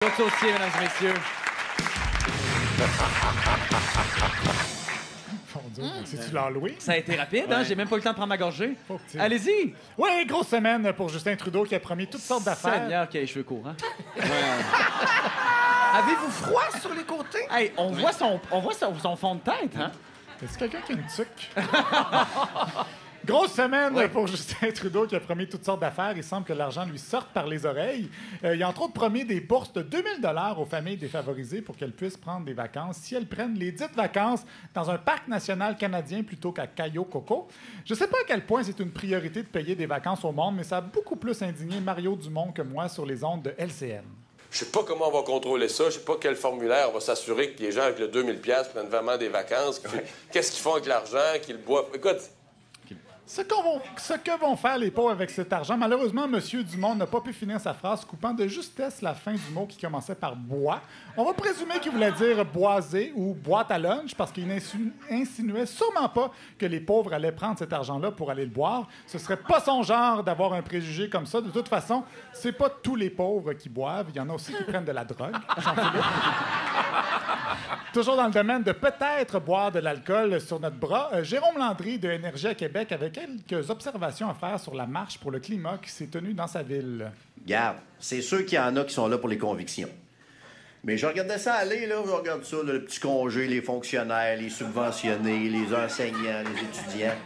Claude Saucier, mesdames et messieurs. C'est-tu l'Halloween? Ça a été rapide, hein? J'ai même pas eu le temps de prendre ma gorgée. Allez-y! Oui, grosse semaine pour Justin Trudeau qui a promis toutes sortes d'affaires. Seigneur, qui a les cheveux courts, hein? Avez-vous froid sur les côtés? Hey, on voit son fond de tête, hein? Est-ce quelqu'un qui a une tuque? Grosse semaine pour Justin Trudeau qui a promis toutes sortes d'affaires. Il semble que l'argent lui sorte par les oreilles. Il a entre autres promis des bourses de 2 000 $ aux familles défavorisées pour qu'elles puissent prendre des vacances si elles prennent les dites vacances dans un parc national canadien plutôt qu'à Cayo Coco. Je ne sais pas à quel point c'est une priorité de payer des vacances au monde, mais ça a beaucoup plus indigné Mario Dumont que moi sur les ondes de LCN. Je sais pas comment on va contrôler ça. Je sais pas quel formulaire va s'assurer que les gens avec le 2000 $ prennent vraiment des vacances. Qu'est-ce qu'ils font avec l'argent, qu'ils boivent. Écoute, Ce que vont faire les pauvres avec cet argent, malheureusement, M. Dumont n'a pas pu finir sa phrase, coupant de justesse la fin du mot qui commençait par bois. On va présumer qu'il voulait dire boisé ou boîte à lunch parce qu'il insinuait sûrement pas que les pauvres allaient prendre cet argent-là pour aller le boire. Ce serait pas son genre d'avoir un préjugé comme ça. De toute façon, c'est pas tous les pauvres qui boivent. Il y en a aussi qui prennent de la drogue. Jean-Philippe. Toujours dans le domaine de peut-être boire de l'alcool sur notre bras, Jérôme Landry de Énergie à Québec avait quelques observations à faire sur la marche pour le climat qui s'est tenue dans sa ville. Regarde, c'est sûr qu'il y en a qui sont là pour les convictions. Mais je regardais ça aller, là, je regarde ça, là, le petit congé, les fonctionnaires, les subventionnés, les enseignants, les étudiants.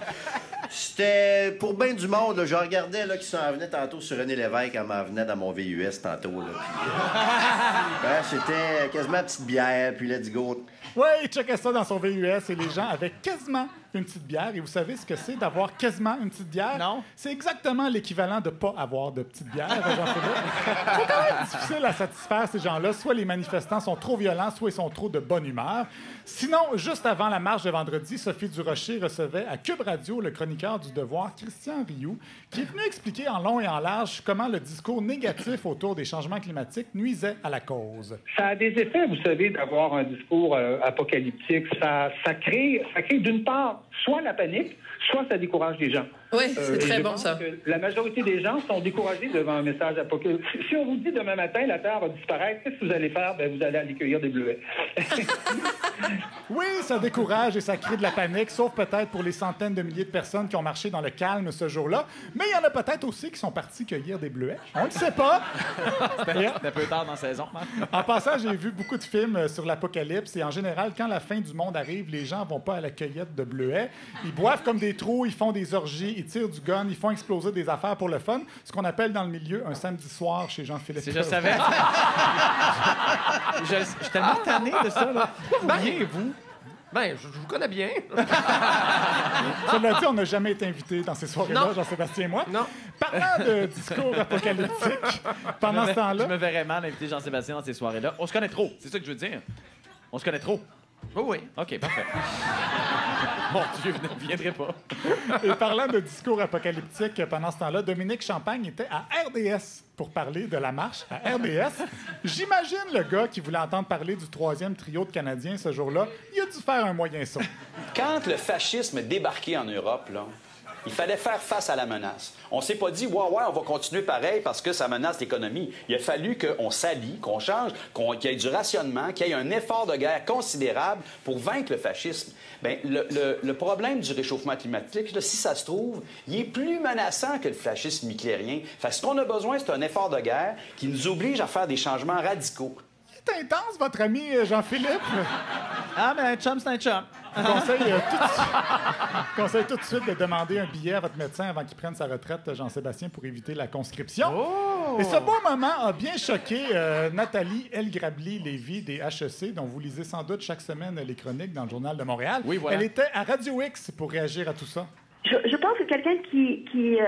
C'était pour bien du monde, là, je regardais là, qui s'en venait tantôt sur René Lévesque, elle m'en venait dans mon VUS tantôt. Là, puis, c'était quasiment une petite bière, puis let's go. Oui, il checkait ça dans son VUS et les gens avaient quasiment une petite bière. Et vous savez ce que c'est d'avoir quasiment une petite bière? Non. C'est exactement l'équivalent de pas avoir de petite bière, Jean-Philippe. C'est quand même difficile à satisfaire ces gens-là. Soit les manifestants sont trop violents, soit ils sont trop de bonne humeur. Sinon, juste avant la marche de vendredi, Sophie Durocher recevait à Cube Radio le chroniqueur du Devoir, Christian Rioux, qui est venu expliquer en long et en large comment le discours négatif autour des changements climatiques nuisait à la cause. Ça a des effets, vous savez, d'avoir un discours apocalyptique. Ça crée d'une part soit la panique, soit ça décourage les gens. Oui, c'est très bon, ça. La majorité des gens sont découragés devant un message apocalyptique. Si on vous dit demain matin, la Terre va disparaître, qu'est-ce que vous allez faire? Bien, vous allez aller cueillir des bleuets. Oui, ça décourage et ça crée de la panique, sauf peut-être pour les centaines de milliers de personnes qui ont marché dans le calme ce jour-là. Mais il y en a peut-être aussi qui sont partis cueillir des bleuets. On ne le sait pas. C'était un peu tard dans la saison. En passant, j'ai vu beaucoup de films sur l'apocalypse et en général, quand la fin du monde arrive, les gens vont pas à la cueillette de bleuets. Ils boivent comme des trous, ils font des orgies, ils tirent du gun, ils font exploser des affaires pour le fun, ce qu'on appelle dans le milieu un samedi soir chez Jean-Philippe. Je savais. Je suis tellement tanné de ça. Là. Pourquoi vous riez, vous? Ben, je vous connais bien. Cela dit, on n'a jamais été invités dans ces soirées-là, Jean-Sébastien et moi. Non. Parlant de discours apocalyptiques, pendant ce temps-là... Je me verrais mal inviter Jean-Sébastien dans ces soirées-là. On se connaît trop, c'est ça que je veux dire. On se connaît trop. Oui. OK, parfait. Mon Dieu, vous ne viendrez pas. Et parlant de discours apocalyptique, pendant ce temps-là, Dominique Champagne était à RDS pour parler de la marche à RDS. J'imagine le gars qui voulait entendre parler du 3e trio de Canadiens ce jour-là, il a dû faire un moyen saut. Quand le fascisme est débarqué en Europe, là, il fallait faire face à la menace. On s'est pas dit, ouais, on va continuer pareil parce que ça menace l'économie. Il a fallu qu'on s'allie, qu'on change, qu'il y ait du rationnement, qu'il y ait un effort de guerre considérable pour vaincre le fascisme. Bien, le problème du réchauffement climatique, là, si ça se trouve, il est plus menaçant que le fascisme hitlérien. Fait que ce qu'on a besoin, c'est un effort de guerre qui nous oblige à faire des changements radicaux. C'est intense, votre ami Jean-Philippe. Ah, mais un chum, c'est un chum. Conseille tout de suite de demander un billet à votre médecin avant qu'il prenne sa retraite, Jean-Sébastien, pour éviter la conscription. Oh! Et ce beau moment a bien choqué Nathalie Elgrabli-Lévy des HEC, dont vous lisez sans doute chaque semaine les chroniques dans le Journal de Montréal. Oui, voilà. Elle était à Radio X pour réagir à tout ça. Je pense que quelqu'un qui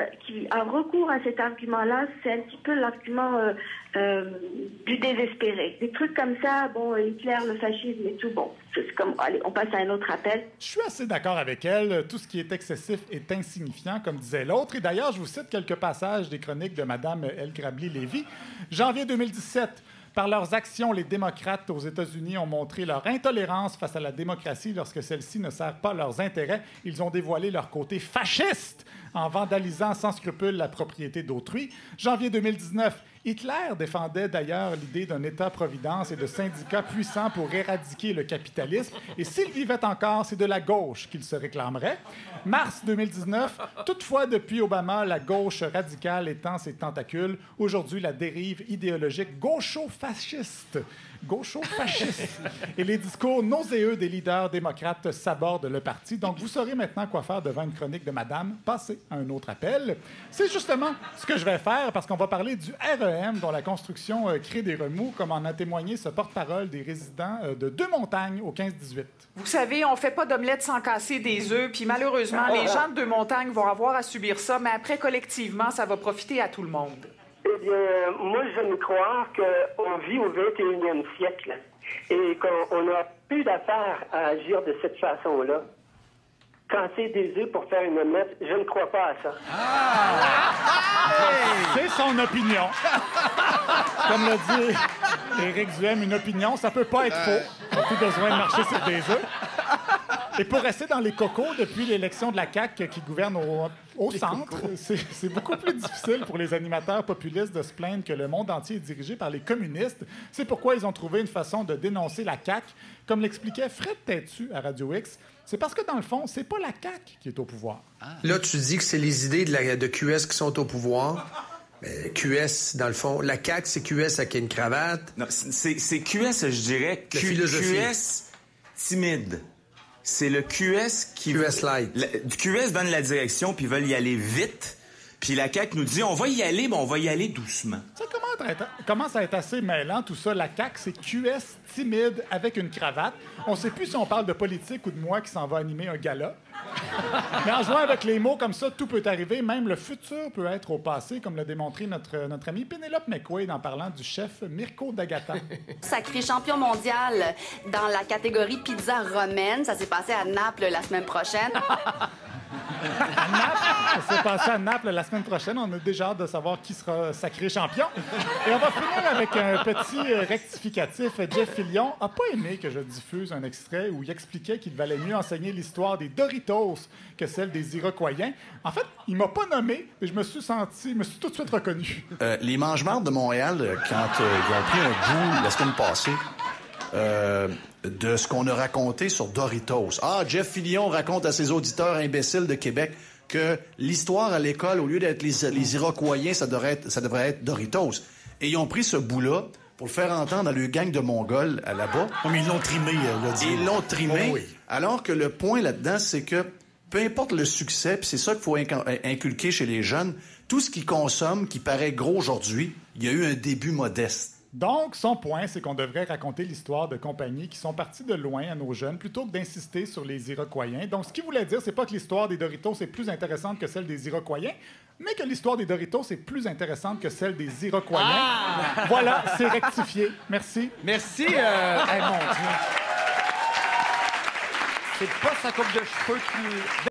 a recours à cet argument-là, c'est un petit peu l'argument du désespéré. Des trucs comme ça, bon, Hitler, le fascisme et tout, bon, c'est comme, allez, on passe à un autre appel. Je suis assez d'accord avec elle. Tout ce qui est excessif est insignifiant, comme disait l'autre. Et d'ailleurs, je vous cite quelques passages des chroniques de Mme Elgrabli-Lévy. Janvier 2017. Par leurs actions, les démocrates aux États-Unis ont montré leur intolérance face à la démocratie lorsque celle-ci ne sert pas leurs intérêts. Ils ont dévoilé leur côté fasciste en vandalisant sans scrupule la propriété d'autrui. Janvier 2019, Hitler défendait d'ailleurs l'idée d'un État-providence et de syndicats puissants pour éradiquer le capitalisme. Et s'il vivait encore, c'est de la gauche qu'il se réclamerait. Mars 2019, toutefois, depuis Obama, la gauche radicale étend ses tentacules. Aujourd'hui, la dérive idéologique gaucho-fasciste. Gaucho-fasciste. Et les discours nauséeux des leaders démocrates sabordent le parti. Donc, vous saurez maintenant quoi faire devant une chronique de madame. Passez à un autre appel. C'est justement ce que je vais faire parce qu'on va parler du REM dont la construction crée des remous, comme en a témoigné ce porte-parole des résidents de Deux-Montagnes au 15-18. Vous savez, on fait pas d'omelette sans casser des œufs, puis malheureusement, les gens de Deux-Montagnes vont avoir à subir ça, mais après, collectivement, ça va profiter à tout le monde. Eh bien, moi, j'aime croire qu'on vit au 21e siècle et qu'on n'a plus d'affaires à agir de cette façon-là. Casser des œufs pour faire une omelette, je ne crois pas à ça. C'est son opinion. Comme l'a dit Éric Duhem, une opinion, ça peut pas être faux. On n'a plus besoin de marcher sur des œufs. Et pour rester dans les cocos, depuis l'élection de la CAQ qui gouverne au centre, c'est beaucoup plus difficile pour les animateurs populistes de se plaindre que le monde entier est dirigé par les communistes. C'est pourquoi ils ont trouvé une façon de dénoncer la CAQ. Comme l'expliquait Fred Têtu à Radio X, c'est parce que, dans le fond, c'est pas la CAQ qui est au pouvoir. Là, tu dis que c'est les idées de QS qui sont au pouvoir. Mais QS, dans le fond, la CAQ, c'est QS avec une cravate. Non, c'est QS, je dirais. QS timide. C'est le QS qui... QS light. QS donne la direction, puis ils veulent y aller vite. Puis la CAQ nous dit, on va y aller, mais on va y aller doucement. Ça commence à être assez mêlant, tout ça. La CAQ, c'est QS timide avec une cravate. On ne sait plus si on parle de politique ou de moi qui s'en va animer un gala. Mais en jouant avec les mots comme ça, tout peut arriver. Même le futur peut être au passé, comme l'a démontré notre ami Penelope McQuaid en parlant du chef Mirko D'Agata. Sacré champion mondial dans la catégorie pizza romaine. Ça s'est passé à Naples la semaine prochaine. À Naples, ça s'est passé à Naples la semaine prochaine. On a déjà hâte de savoir qui sera sacré champion. Et on va finir avec un petit rectificatif. Jeff Fillion n'a pas aimé que je diffuse un extrait où il expliquait qu'il valait mieux enseigner l'histoire des Doritos que celle des Iroquoiens. En fait, il m'a pas nommé, mais je me suis tout de suite reconnu. Les Mange-Marde de Montréal, quand ils ont pris un bout la semaine passée, de ce qu'on a raconté sur Doritos. Jeff Fillion raconte à ses auditeurs imbéciles de Québec que l'histoire à l'école, au lieu d'être les Iroquoiens, ça devrait être Doritos. Et ils ont pris ce bout-là pour le faire entendre à leur gang de Mongols là-bas. Mais ils l'ont trimé, Ils l'ont trimé, oui. Alors que le point là-dedans, c'est que peu importe le succès, puis c'est ça qu'il faut inculquer chez les jeunes, tout ce qu'ils consomment, qui paraît gros aujourd'hui, il y a eu un début modeste. Donc, son point, c'est qu'on devrait raconter l'histoire de compagnies qui sont parties de loin à nos jeunes plutôt que d'insister sur les Iroquoiens. Donc, ce qu'il voulait dire, c'est pas que l'histoire des Doritos est plus intéressante que celle des Iroquoiens, mais que l'histoire des Doritos est plus intéressante que celle des Iroquoiens. Voilà, c'est rectifié. Merci. Merci. Mon Dieu. C'est pas sa coupe de cheveux qui...